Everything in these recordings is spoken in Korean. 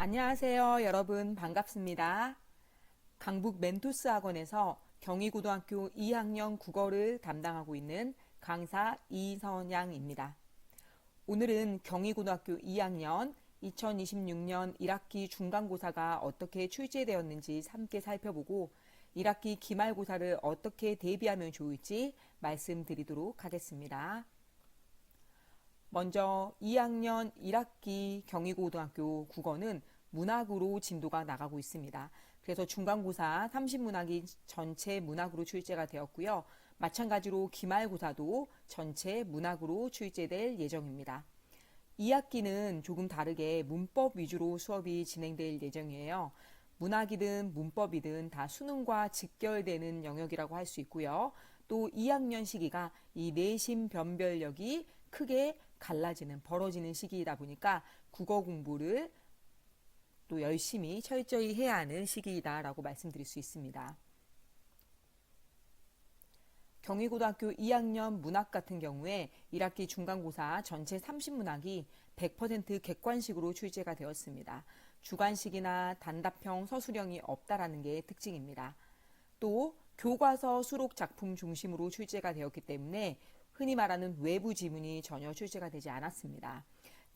안녕하세요, 여러분. 반갑습니다. 강북 멘토스 학원에서 경희고등학교 2학년 국어를 담당하고 있는 강사 이선양입니다. 오늘은 경희고등학교 2학년 2026년 1학기 중간고사가 어떻게 출제되었는지 함께 살펴보고 1학기 기말고사를 어떻게 대비하면 좋을지 말씀드리도록 하겠습니다. 먼저 2학년 1학기 경희고등학교 국어는 문학으로 진도가 나가고 있습니다. 그래서 중간고사 30문학이 전체 문학으로 출제가 되었고요. 마찬가지로 기말고사도 전체 문학으로 출제될 예정입니다. 2학기는 조금 다르게 문법 위주로 수업이 진행될 예정이에요. 문학이든 문법이든 다 수능과 직결되는 영역이라고 할 수 있고요. 또 2학년 시기가 이 내신 변별력이 크게 갈라지는, 벌어지는 시기이다 보니까 국어 공부를 또 열심히 철저히 해야 하는 시기이다라고 말씀드릴 수 있습니다. 경희고등학교 2학년 문학 같은 경우에 1학기 중간고사 전체 30문학이 100% 객관식으로 출제가 되었습니다. 주관식이나 단답형 서술형이 없다라는 게 특징입니다. 또 교과서 수록 작품 중심으로 출제가 되었기 때문에 흔히 말하는 외부 지문이 전혀 출제가 되지 않았습니다.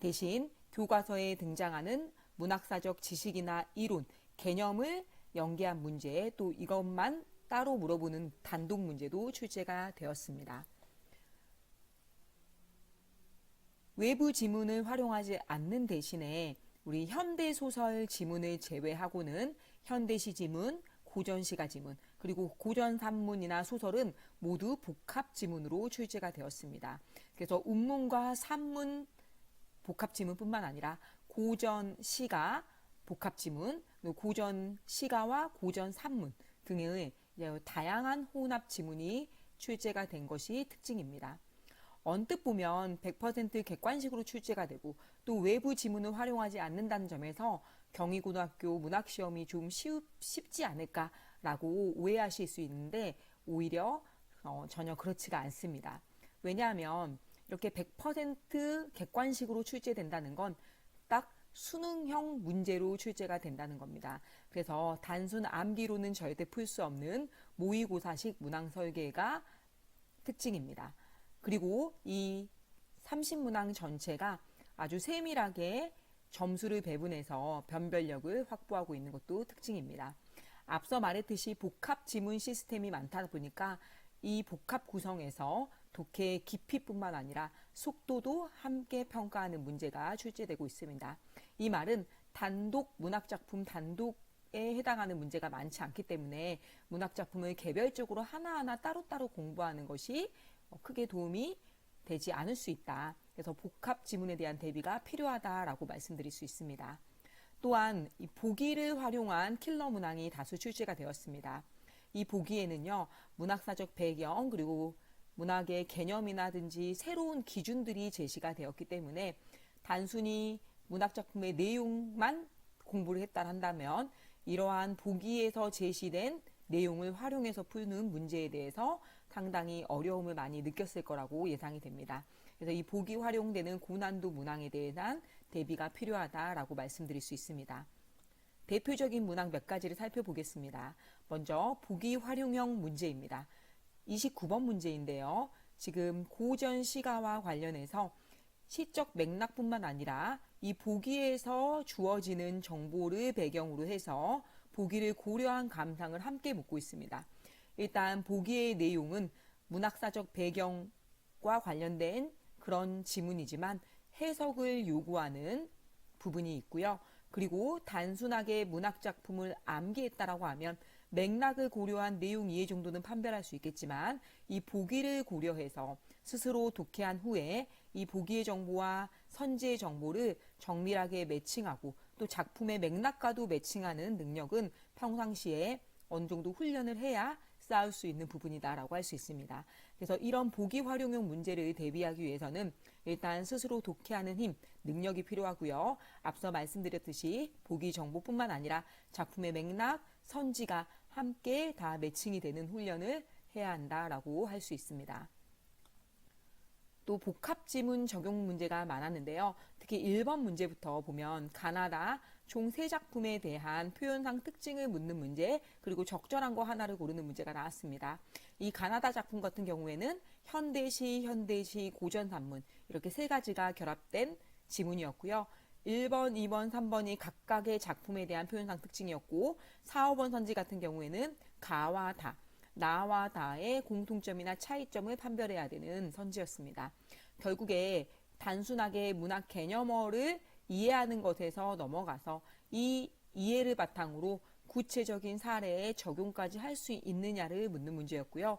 대신 교과서에 등장하는 문학사적 지식이나 이론, 개념을 연계한 문제, 또 이것만 따로 물어보는 단독 문제도 출제가 되었습니다. 외부 지문을 활용하지 않는 대신에 우리 현대소설 지문을 제외하고는 현대시 지문, 고전시가 지문, 그리고 고전산문이나 소설은 모두 복합지문으로 출제가 되었습니다. 그래서 운문과 산문 복합지문뿐만 아니라 고전시가 복합지문, 고전시가와 고전산문 등의 다양한 혼합지문이 출제가 된 것이 특징입니다. 언뜻 보면 100% 객관식으로 출제가 되고 또 외부 지문을 활용하지 않는다는 점에서 경희고등학교 문학시험이 좀 쉽지 않을까라고 오해하실 수 있는데 오히려 전혀 그렇지가 않습니다. 왜냐하면 이렇게 100% 객관식으로 출제된다는 건 딱 수능형 문제로 출제가 된다는 겁니다. 그래서 단순 암기로는 절대 풀 수 없는 모의고사식 문항 설계가 특징입니다. 그리고 이 30문항 전체가 아주 세밀하게 점수를 배분해서 변별력을 확보하고 있는 것도 특징입니다. 앞서 말했듯이 복합 지문 시스템이 많다 보니까 이 복합 구성에서 독해의 깊이뿐만 아니라 속도도 함께 평가하는 문제가 출제되고 있습니다. 이 말은 단독 문학작품 단독에 해당하는 문제가 많지 않기 때문에 문학작품을 개별적으로 하나하나 따로따로 공부하는 것이 크게 도움이 되지 않을 수 있다. 그래서 복합 지문에 대한 대비가 필요하다라고 말씀드릴 수 있습니다. 또한 이 보기를 활용한 킬러 문항이 다수 출제가 되었습니다. 이 보기에는요, 문학사적 배경 그리고 문학의 개념이라든지 새로운 기준들이 제시가 되었기 때문에 단순히 문학작품의 내용만 공부를 했다 한다면 이러한 보기에서 제시된 내용을 활용해서 푸는 문제에 대해서 상당히 어려움을 많이 느꼈을 거라고 예상이 됩니다. 그래서 이 보기 활용되는 고난도 문항에 대한 대비가 필요하다라고 말씀드릴 수 있습니다. 대표적인 문항 몇 가지를 살펴보겠습니다. 먼저 보기 활용형 문제입니다. 29번 문제인데요. 지금 고전 시가와 관련해서 시적 맥락뿐만 아니라 이 보기에서 주어지는 정보를 배경으로 해서 보기를 고려한 감상을 함께 묻고 있습니다. 일단 보기의 내용은 문학사적 배경과 관련된 그런 지문이지만 해석을 요구하는 부분이 있고요. 그리고 단순하게 문학작품을 암기했다라고 하면 맥락을 고려한 내용 이해 정도는 판별할 수 있겠지만 이 보기를 고려해서 스스로 독해한 후에 이 보기의 정보와 선지의 정보를 정밀하게 매칭하고 또 작품의 맥락과도 매칭하는 능력은 평상시에 어느 정도 훈련을 해야 쌓을 수 있는 부분이다라고 할 수 있습니다. 그래서 이런 보기 활용형 문제를 대비하기 위해서는 일단 스스로 독해하는 힘, 능력이 필요하고요. 앞서 말씀드렸듯이 보기 정보뿐만 아니라 작품의 맥락, 선지가 함께 다 매칭이 되는 훈련을 해야 한다라고 할 수 있습니다. 또 복합지문 적용 문제가 많았는데요. 특히 1번 문제부터 보면 가나다 총 3작품에 대한 표현상 특징을 묻는 문제, 그리고 적절한 거 하나를 고르는 문제가 나왔습니다. 이 가나다 작품 같은 경우에는 현대시, 고전산문 이렇게 3가지가 결합된 지문이었고요. 1번, 2번, 3번이 각각의 작품에 대한 표현상 특징이었고 4, 5번 선지 같은 경우에는 가와 다, 나와 다의 공통점이나 차이점을 판별해야 되는 선지였습니다. 결국에 단순하게 문학 개념어를 이해하는 것에서 넘어가서 이 이해를 바탕으로 구체적인 사례에 적용까지 할 수 있느냐를 묻는 문제였고요.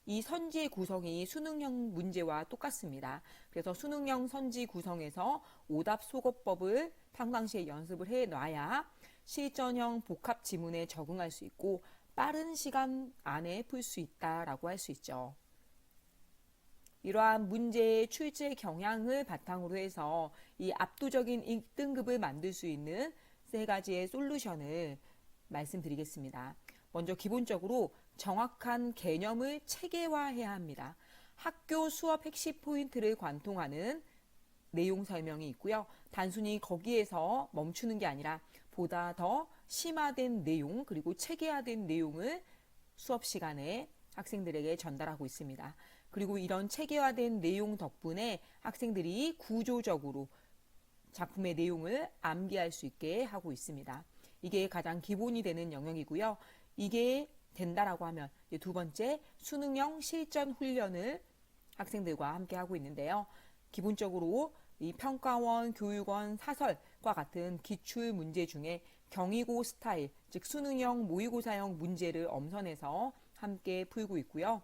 이 선지의 구성이 수능형 문제와 똑같습니다. 그래서 수능형 선지 구성에서 오답 소거법을 평상시에 연습을 해놔야 실전형 복합 지문에 적응할 수 있고 빠른 시간 안에 풀 수 있다라고 할 수 있죠. 이러한 문제의 출제 경향을 바탕으로 해서 이 압도적인 1등급을 만들 수 있는 3가지의 솔루션을 말씀드리겠습니다. 먼저 기본적으로 정확한 개념을 체계화해야 합니다. 학교 수업 핵심 포인트를 관통하는 내용 설명이 있고요. 단순히 거기에서 멈추는 게 아니라 보다 더 심화된 내용, 그리고 체계화된 내용을 수업 시간에 학생들에게 전달하고 있습니다. 그리고 이런 체계화된 내용 덕분에 학생들이 구조적으로 작품의 내용을 암기할 수 있게 하고 있습니다. 이게 가장 기본이 되는 영역이고요. 이게 된다라고 하면 2번째 수능형 실전 훈련을 학생들과 함께 하고 있는데요. 기본적으로 이 평가원, 교육원, 사설과 같은 기출 문제 중에 경위고 스타일, 즉 수능형 모의고사형 문제를 엄선해서 함께 풀고 있고요.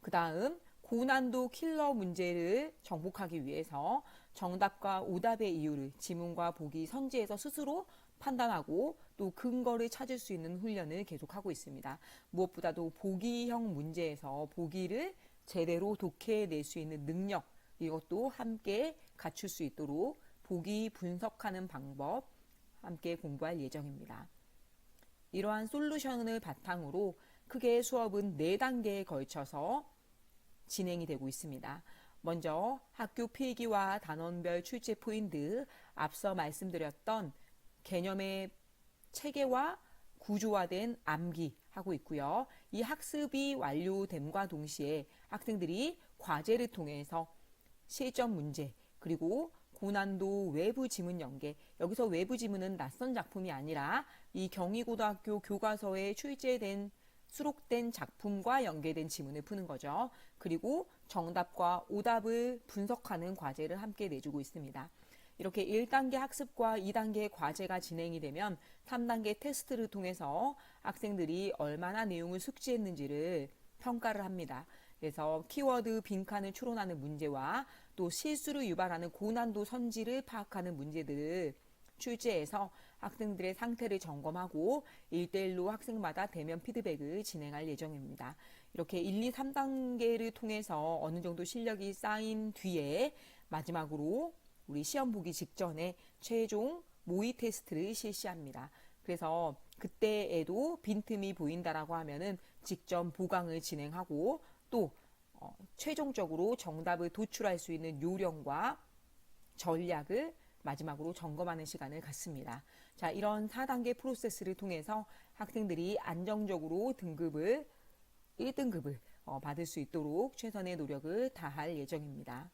그 다음 고난도 킬러 문제를 정복하기 위해서 정답과 오답의 이유를 지문과 보기 선지에서 스스로 판단하고 또 근거를 찾을 수 있는 훈련을 계속하고 있습니다. 무엇보다도 보기형 문제에서 보기를 제대로 독해낼 수 있는 능력, 이것도 함께 갖출 수 있도록 보기 분석하는 방법 함께 공부할 예정입니다. 이러한 솔루션을 바탕으로 크게 수업은 4단계에 걸쳐서 진행이 되고 있습니다. 먼저 학교 필기와 단원별 출제 포인트, 앞서 말씀드렸던 개념의 체계화, 구조화된 암기 하고 있고요. 이 학습이 완료됨과 동시에 학생들이 과제를 통해서 실전 문제, 그리고 고난도 외부 지문 연계, 여기서 외부 지문은 낯선 작품이 아니라 이 경희고등학교 교과서에 출제된 수록된 작품과 연계된 지문을 푸는 거죠. 그리고 정답과 오답을 분석하는 과제를 함께 내주고 있습니다. 이렇게 1단계 학습과 2단계 과제가 진행이 되면 3단계 테스트를 통해서 학생들이 얼마나 내용을 숙지했는지를 평가를 합니다. 그래서 키워드 빈칸을 추론하는 문제와 또 실수를 유발하는 고난도 선지를 파악하는 문제들을 출제해서 학생들의 상태를 점검하고 1대1로 학생마다 대면 피드백을 진행할 예정입니다. 이렇게 1, 2, 3단계를 통해서 어느 정도 실력이 쌓인 뒤에 마지막으로 우리 시험 보기 직전에 최종 모의 테스트를 실시합니다. 그래서 그때에도 빈틈이 보인다라고 하면은 직접 보강을 진행하고 또 최종적으로 정답을 도출할 수 있는 요령과 전략을 마지막으로 점검하는 시간을 갖습니다. 자, 이런 4단계 프로세스를 통해서 학생들이 안정적으로 등급을 1등급을 받을 수 있도록 최선의 노력을 다할 예정입니다.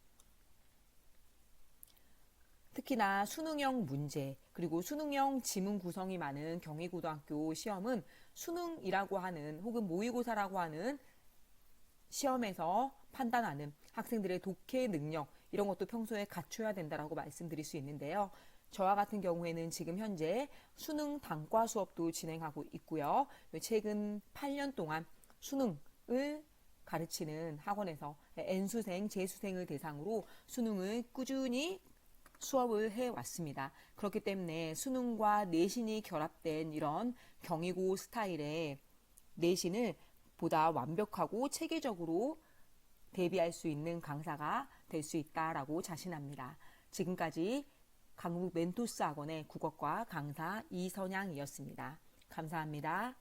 특히나 수능형 문제, 그리고 수능형 지문 구성이 많은 경희고등학교 시험은 수능이라고 하는 혹은 모의고사라고 하는 시험에서 판단하는 학생들의 독해 능력, 이런 것도 평소에 갖춰야 된다라고 말씀드릴 수 있는데요. 저와 같은 경우에는 지금 현재 수능 단과 수업도 진행하고 있고요. 최근 8년 동안 수능을 가르치는 학원에서 N수생, 재수생을 대상으로 수능을 꾸준히 수업을 해왔습니다. 그렇기 때문에 수능과 내신이 결합된 이런 경희고 스타일의 내신을 보다 완벽하고 체계적으로 대비할 수 있는 강사가 될 수 있다라고 자신합니다. 지금까지 강북 멘토스 학원의 국어과 강사 이선양이었습니다. 감사합니다.